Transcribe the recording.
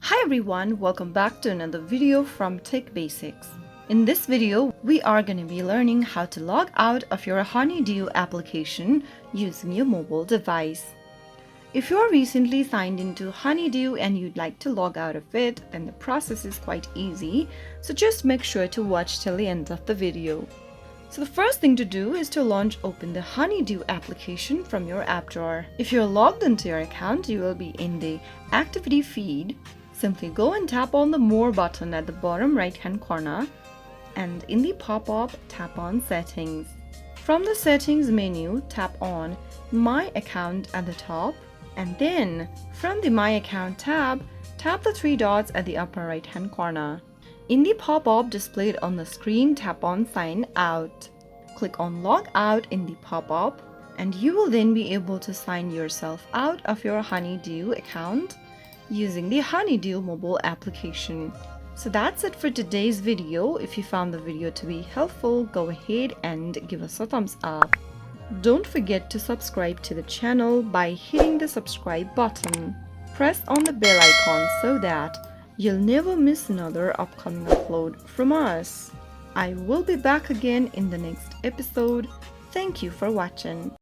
Hi everyone, welcome back to another video from Tech Basics. In this video, we are going to be learning how to log out of your Honeydue application using your mobile device. If you're recently signed into Honeydue and you'd like to log out of it, then the process is quite easy, so just make sure to watch till the end of the video. So the first thing to do is to open the Honeydue application from your app drawer. If you're logged into your account, you will be in the activity feed. Simply go and tap on the More button at the bottom right hand corner, and in the pop-up, tap on Settings. From the Settings menu, tap on My Account at the top, and then from the My Account tab, tap the three dots at the upper right hand corner. In the pop-up displayed on the screen, tap on Sign Out. Click on Log Out in the pop-up, and you will then be able to sign yourself out of your Honeydue account using the Honeydue mobile application. So that's it for today's video. If you found the video to be helpful, go ahead and give us a thumbs up. Don't forget to subscribe to the channel by hitting the subscribe button. Press on the bell icon so that you'll never miss another upcoming upload from us. I will be back again in the next episode. Thank you for watching.